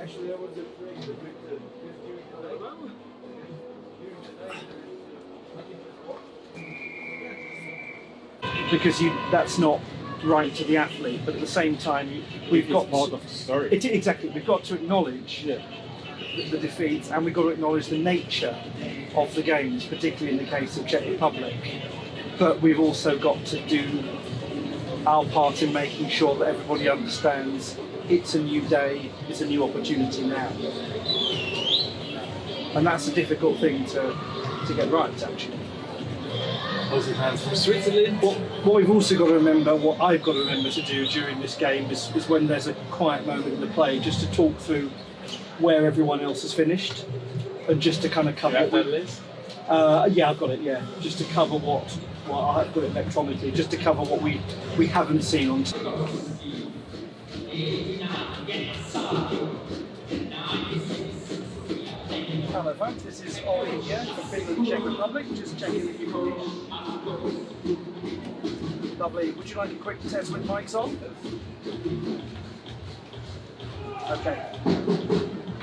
Actually, I was afraid that with the because that's not right to the athlete, but at the same time we've got part of the story. Exactly, we've got to acknowledge the defeats, and we've got to acknowledge the nature of the games, particularly in the case of Czech Republic. But we've also got to do our part in making sure that everybody understands it's a new day, it's a new opportunity now. And that's a difficult thing to get right, actually. Also fans from Switzerland. What we've also got to remember, what I've got to remember to do during this game is when there's a quiet moment in the play, just to talk through where everyone else has finished, and just to kind of cover that list? Yeah, I've got it, yeah. Just to cover what I've got it electronically, just to cover what we haven't seen on Hello folks, this is Olly here from Finland, Czech Republic, just checking that you can hear. Lovely. Would you like a quick test with mics on? Okay.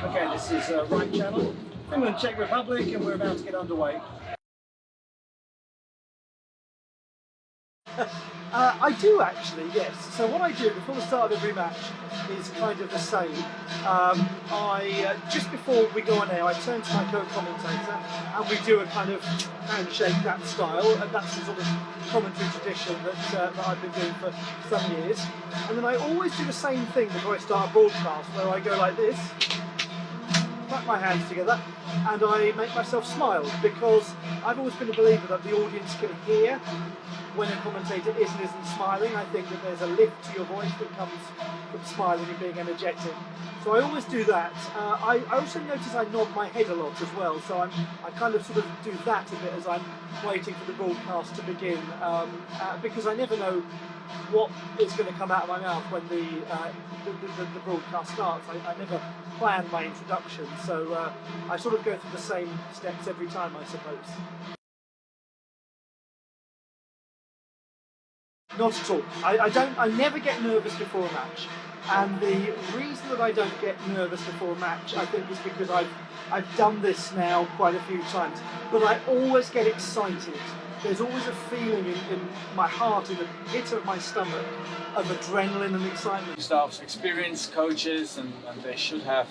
Okay, this is right channel, Finland, Czech Republic, and we're about to get underway. I do actually, yes. So what I do before the start of every match is kind of the same. Just before we go on air, I turn to my co-commentator and we do a kind of handshake, that style, and that's the sort of commentary tradition that I've been doing for some years. And then I always do the same thing before I start a broadcast, where I go like this, clap my hands together, and I make myself smile, because I've always been a believer that the audience can hear when a commentator isn't smiling. I think that there's a lift to your voice that comes from smiling and being energetic. So I always do that. I also notice I nod my head a lot as well, so I kind of sort of do that a bit as I'm waiting for the broadcast to begin, because I never know what is going to come out of my mouth when the broadcast starts. I never plan my introduction, so I sort of go through the same steps every time, I suppose. Not at all. I never get nervous before a match, and the reason that I don't get nervous before a match, I think, is because I've done this now quite a few times, but I always get excited. There's always a feeling in my heart, in the pit of my stomach, of adrenaline and excitement. Staff's experienced coaches, and they should have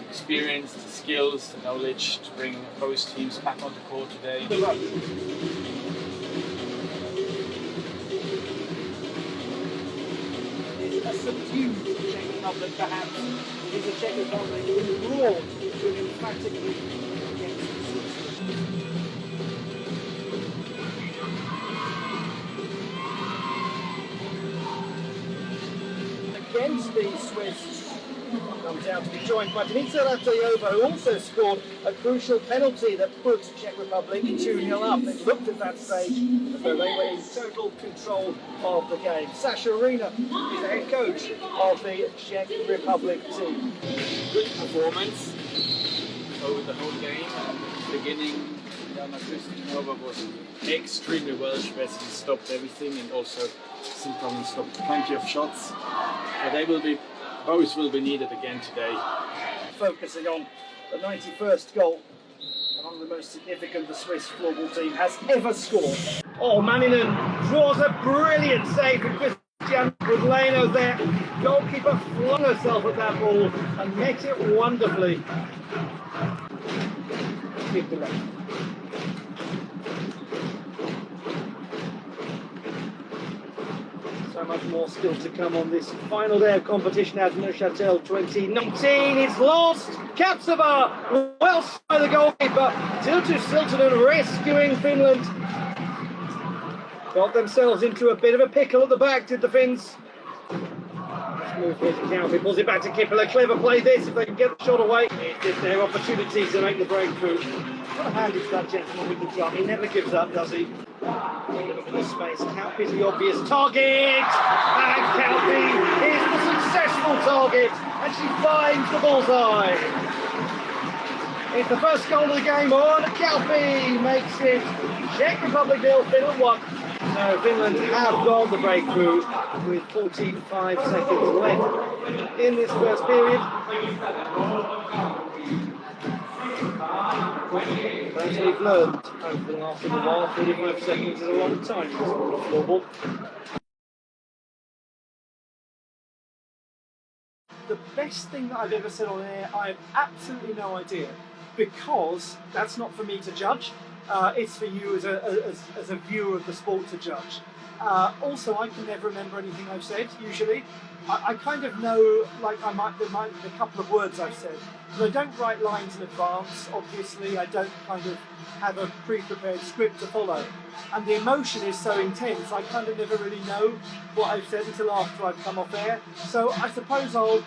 experience, the skills, the knowledge to bring both teams back on the court today. A subdued Czech Republic, perhaps, is a Czech Republic brought to an emphatic win against Switzerland. Against the Swiss, comes out to be joined by Neuchatel, who also scored a crucial penalty that put Czech Republic 2-0 up. It looked at that stage as though they were in total control of the game. Sasha Arena is the head coach of the Czech Republic team. Good performance over the whole game. Beginning, Jana Kristinova was extremely well dressed and stopped everything, and also Sintomen stopped plenty of shots. But both will be needed again today. Focusing on the 91st goal, one of the most significant the Swiss floorball team has ever scored. Oh, Manninen draws a brilliant save from Christian Budleno there. Goalkeeper flung herself at that ball and met it wonderfully. Keep the rest. So much more still to come on this final day of competition at Neuchatel 2019. It's lost. Kapsava, well by the goalkeeper. Tiltu Siltanen rescuing Finland. Got themselves into a bit of a pickle at the back, did the Finns. Let's move here to Calvi, pulls it back to Kippila. Clever play this, if they can get the shot away. It is their opportunity to make the breakthrough. What a hand it to that gentleman with the drum. He never gives up, does he? Look at the space. Calvi's the obvious target, and Calvi is the successful target, and she finds the bullseye. It's the first goal of the game on. Calvi makes it Czech Republic 0, Finland 1. So Finland have got the breakthrough with 45 seconds left in this first period. As we've learned over the last little while, 45 seconds is a long time for floorball. The best thing that I've ever said on air, I have absolutely no idea, because that's not for me to judge. It's for you as a viewer of the sport to judge. Also, I can never remember anything I've said, usually. I kind of know, like, there might be a couple of words I've said, but I don't write lines in advance, obviously. I don't kind of have a pre-prepared script to follow. And the emotion is so intense, I kind of never really know what I've said until after I've come off air. So I suppose I'll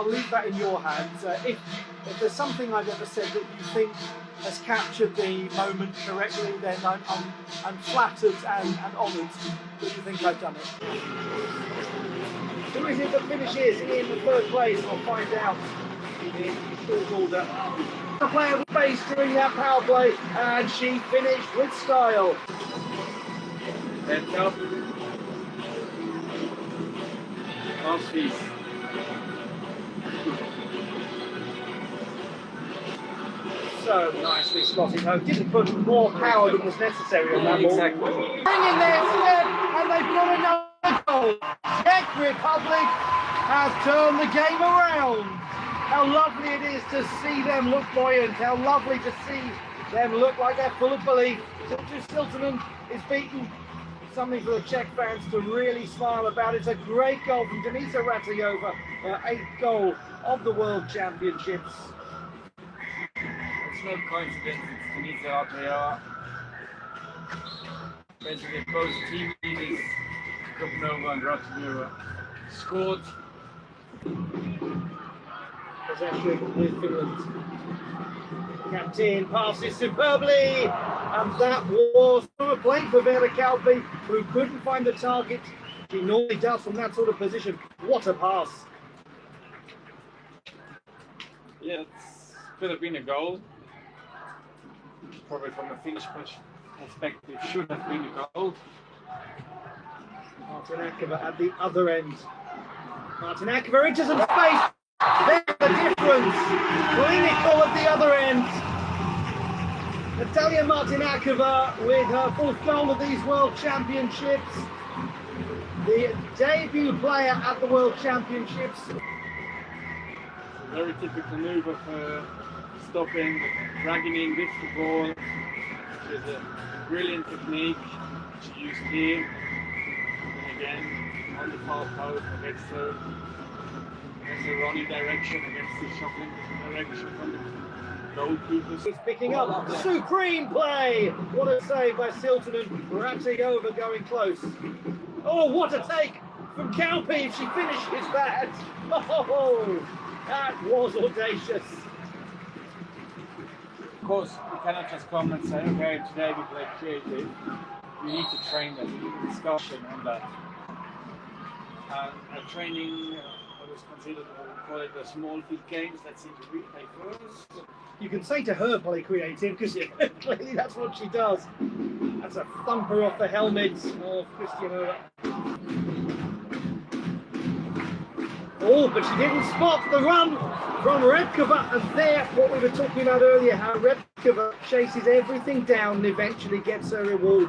leave that in your hands. If there's something I've ever said that you think has captured the moment correctly, then I'm flattered and honoured that you think I've done it. Who is it that finishes in the third place? I'll find out in short order. The player was faced during that power play, and she finished with style. Hands up. Last piece. So nicely slotted home. Didn't put more power than was necessary on that ball. Exactly. Hang in there, Sven, and they've got another goal. Czech Republic has turned the game around. How lovely it is to see them look buoyant. How lovely to see them look like they're full of belief. Siltanen is beaten. Something for the Czech fans to really smile about. It's a great goal from Denisa Ratayova, her 8th goal of the World Championships. It's no coincidence, it's Denisa Ratayova. Basically, both team leaders, Kopnova and Ratayova, scored. Possession with Finland. Captain passes superbly, and that was a play for Vera Kauppi, who couldn't find the target. She normally does from that sort of position. What a pass! Yeah, it could have been a goal. Probably from a Finnish perspective, should have been a goal. Martinakova at the other end. Martinakova into some space. There's the difference. Clinical at the other end. Natalia Martinakova with her 4th goal of these World Championships. The debut player at the World Championships. Very typical move of stopping, dragging in with the ball. With a brilliant technique she used here. And again, on the far post against the running direction, against the shuffling direction from the goalkeepers. He's picking up. Supreme play! What a save by Siltanen. Ratayova going close. Oh, what a take from Kauppi if she finishes that. Oh, that was audacious. Of course, you cannot just come and say, okay, today we play creative. You need to train them, you need a discussion on that. And training, what is considered, we call it the small field games, that seem to really play first. You can say to her play creative, because clearly that's what she does. That's a thumper off the helmet of Christian. Oh, but she didn't spot the run from Redkova, and there, what we were talking about earlier, how Redkova chases everything down and eventually gets her reward.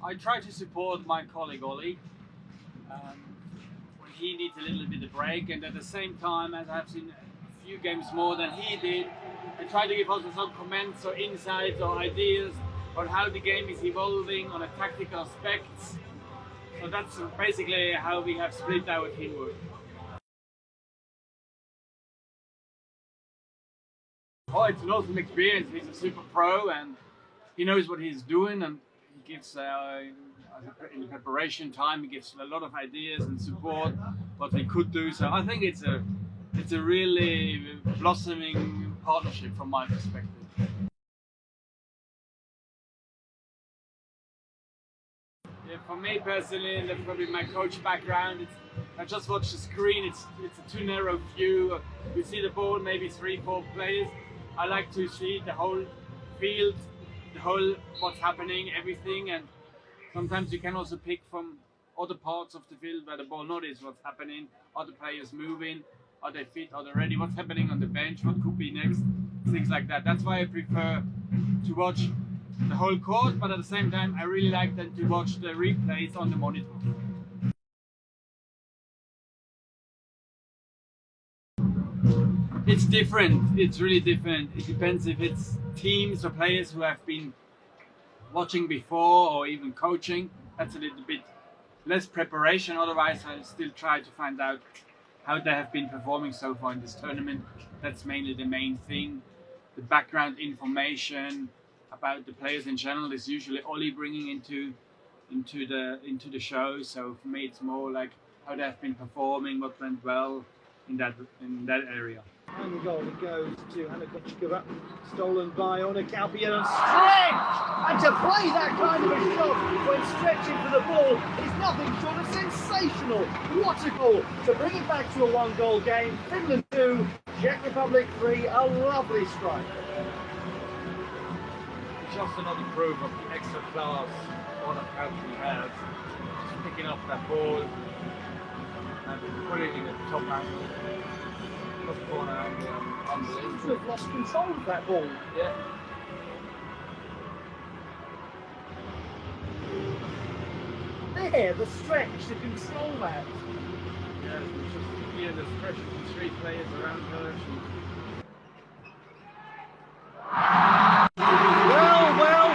I try to support my colleague Olly when he needs a little bit of break, and at the same time, as I've seen a few games more than he did, I try to give also some comments or insights or ideas on how the game is evolving on a tactical aspects. So that's basically how we have split our teamwork. Oh, it's an awesome experience. He's a super pro and he knows what he's doing, and he gives in preparation time, he gives a lot of ideas and support what we could do. So I think it's a really blossoming partnership from my perspective. Yeah, for me personally, and probably my coach background, I just watch the screen. It's a too narrow view. You see the ball, maybe 3-4 players. I like to see the whole field, the whole what's happening, everything, and sometimes you can also pick from other parts of the field where the ball not is what's happening, other players moving, are they fit, are they ready, what's happening on the bench, what could be next, things like that. That's why I prefer to watch the whole court, but at the same time I really like then to watch the replays on the monitor. It's different, it's really different. It depends if it's teams or players who have been watching before or even coaching. That's a little bit less preparation, otherwise I still try to find out how they have been performing so far in this tournament. That's mainly the main thing. The background information about the players in general is usually Olly bringing into the show. So for me it's more like how they have been performing, what went well in that area. And the goal it goes to Helsinki, stolen by Neuchatel and stretch! And to play that kind of a shot when stretching for the ball is nothing short of sensational. What a goal to bring it back to a 1-goal game. Finland 2, Czech Republic 3, a lovely strike. Just another proof of the extra class what a country has. Just picking up that ball and putting it in the top angle. Seems to have lost control of that ball. Yeah. There, the stretch to control that. Yeah, it's just the pressure from 3 players around her.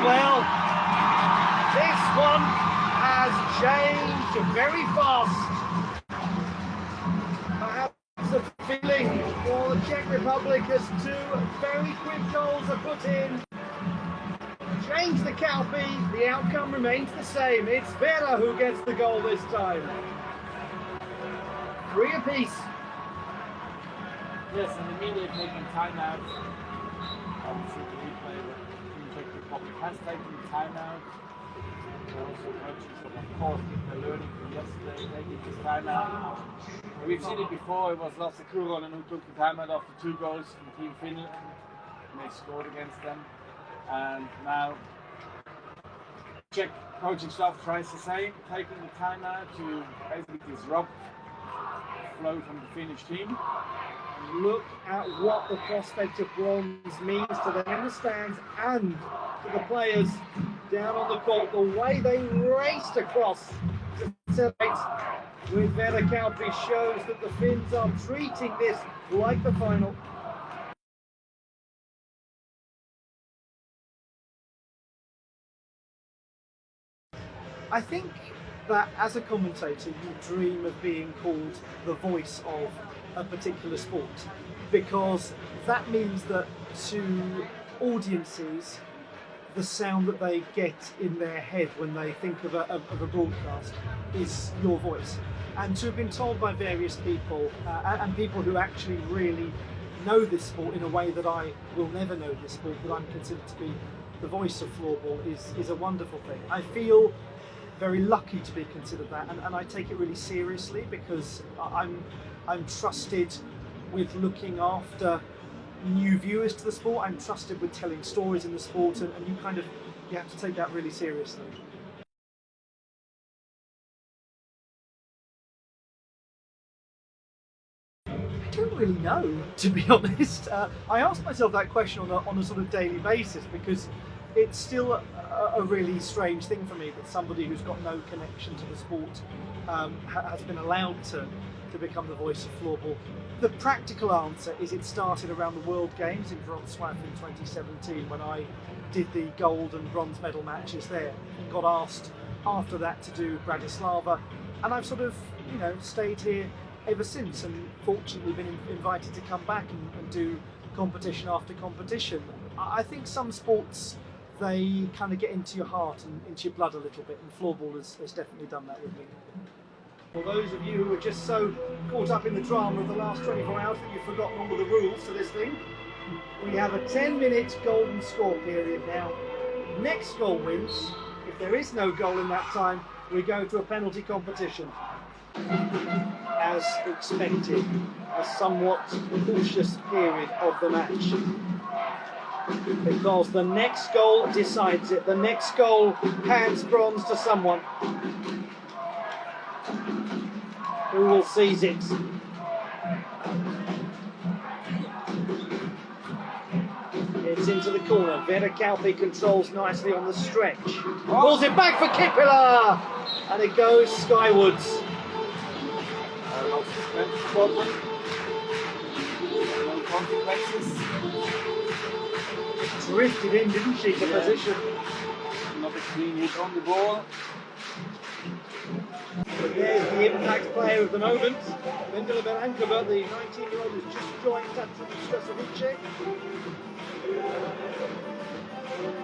Well. This one has changed very fast. Perhaps a feeling for the Czech Republic as 2 very quick goals are put in. Change the Calpi, the outcome remains the same. It's Vera who gets the goal this time. 3 apiece. Yes, and immediately taking time out. Obviously the replay, but Czech Republic has taken time out. They're also coaching, so of course they're learning from yesterday, taking this time out. We've seen it before, it was Lasse Kuronen who took the time out after 2 goals from Team Finland. And they scored against them. And now Czech coaching staff tries the same, taking the time out to basically disrupt the flow from the Finnish team. Look at what the prospect of bronze means to them in the stands and to the players down on the court. The way they raced across to celebrate with Vera Calpi shows that the Finns are treating this like the final. I think that as a commentator you dream of being called the voice of a particular sport, because that means that to audiences the sound that they get in their head when they think of a broadcast is your voice. And to have been told by various people and people who actually really know this sport in a way that I will never know this sport, that I'm considered to be the voice of floorball, is a wonderful thing. I feel very lucky to be considered that, and I take it really seriously, because I'm trusted with looking after new viewers to the sport. I'm trusted with telling stories in the sport, and you have to take that really seriously. I don't really know, to be honest. I ask myself that question on a sort of daily basis, because it's still a really strange thing for me that somebody who's got no connection to the sport has been allowed to become the voice of floorball. The practical answer is it started around the World Games in Wrocław in 2017 when I did the gold and bronze medal matches there. Got asked after that to do Bratislava, and I've sort of, stayed here ever since, and fortunately been invited to come back and do competition after competition. I think some sports, they kind of get into your heart and into your blood a little bit, and floorball has definitely done that with me. For those of you who were just so caught up in the drama of the last 24 hours that you've forgotten all of the rules to this thing, we have a 10-minute golden score period now. Next goal wins. If there is no goal in that time, we go to a penalty competition. As expected, a somewhat cautious period of the match. Because the next goal decides it. The next goal hands bronze to someone who will seize it. It's into the corner. Vera Kauppi controls nicely on the stretch. Pulls it back for Kippila! And it goes skywards. No consequences. Drifted in, didn't she, to position? Not a clean hit on the ball. But there's the impact player of the moment. Vendela Berankova, the 19-year-old, has just joined Czech Republic.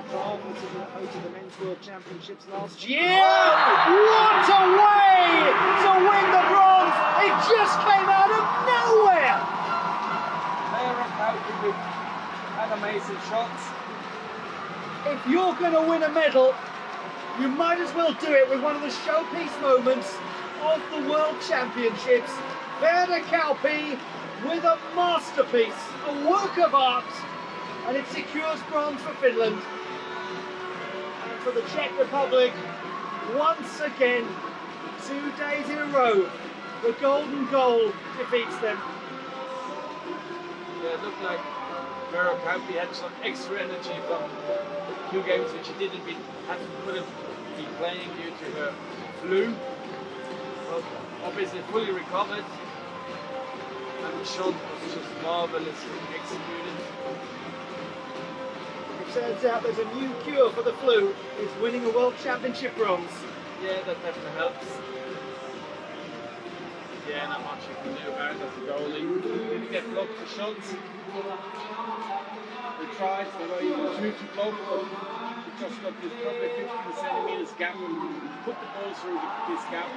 Hosted the Men's World Championships last year. What a way to win the bronze! It just came out of nowhere! Vera Kauppi with an amazing shot. If you're going to win a medal, you might as well do it with one of the showpiece moments of the World Championships. Vera Kauppi with a masterpiece, a work of art, and it secures bronze for Finland. And for the Czech Republic, once again, 2 days in a row, the golden goal defeats them. Yeah, it looked like Vera Kauppi had some extra energy from a few games which she couldn't be playing due to her flu. But obviously fully recovered, and the shot was just marvelously executed. It turns out there's a new cure for the flu. It's winning a World Championship bronze. Yeah, that definitely helps. Yeah, not much you can do about it as a goalie. Didn't get blocked for shots. They tried, they were even two to block, but we just got this probably 15 centimeters gap and put the ball through this gap.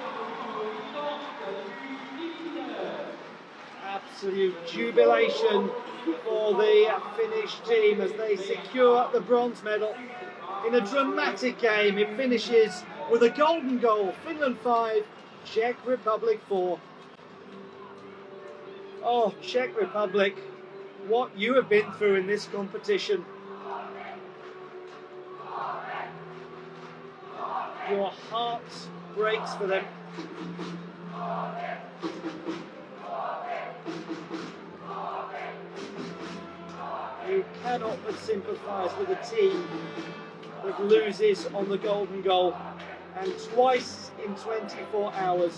Absolute jubilation for the Finnish team as they secure the bronze medal in a dramatic game. It finishes with a golden goal. Finland 5, Czech Republic 4. Oh, Czech Republic, what you have been through in this competition. Your heart breaks for them. You cannot but sympathise with a team that loses on the golden goal, and twice in 24 hours.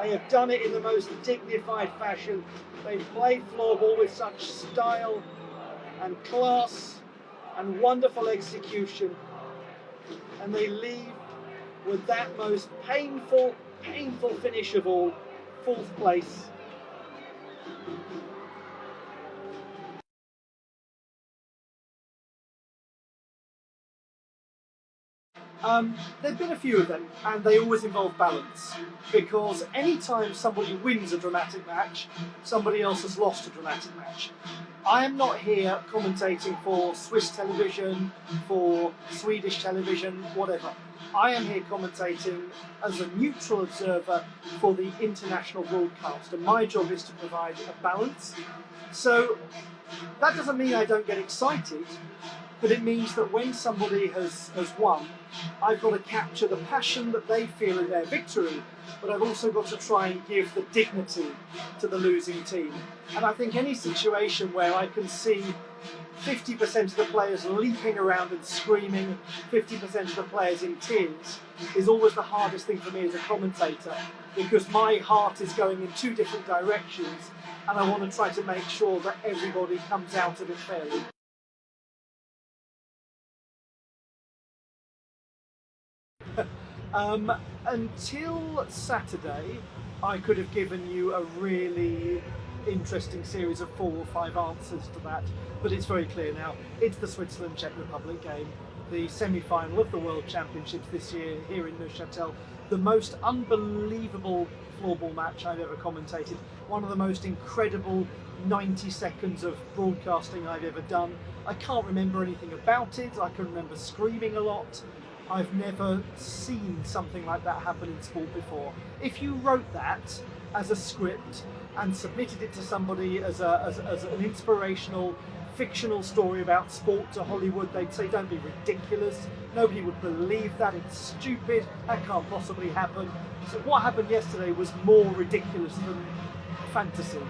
They have done it in the most dignified fashion. They've played floorball with such style and class and wonderful execution, and they leave with that most painful finish of all, 4th place. There've been a few of them, and they always involve balance, because anytime somebody wins a dramatic match, somebody else has lost a dramatic match. I am not here commentating for Swiss television, for Swedish television, whatever. I am here commentating as a neutral observer for the international broadcast, and my job is to provide a balance. So that doesn't mean I don't get excited, but it means that when somebody has won, I've got to capture the passion that they feel in their victory, but I've also got to try and give the dignity to the losing team. And I think any situation where I can see 50% of the players leaping around and screaming, 50% of the players in tears, is always the hardest thing for me as a commentator, because my heart is going in 2 different directions, and I want to try to make sure that everybody comes out of it fairly. Until Saturday, I could have given you a really interesting series of 4 or 5 answers to that, but it's very clear now. It's the Switzerland-Czech Republic game, the semi-final of the World Championships this year here in Neuchatel. The most unbelievable floorball match I've ever commentated. One of the most incredible 90 seconds of broadcasting I've ever done. I can't remember anything about it. I can remember screaming a lot. I've never seen something like that happen in sport before. If you wrote that as a script and submitted it to somebody as an inspirational fictional story about sport to Hollywood, they'd say, don't be ridiculous. Nobody would believe that. It's stupid. That can't possibly happen. So what happened yesterday was more ridiculous than fantasy.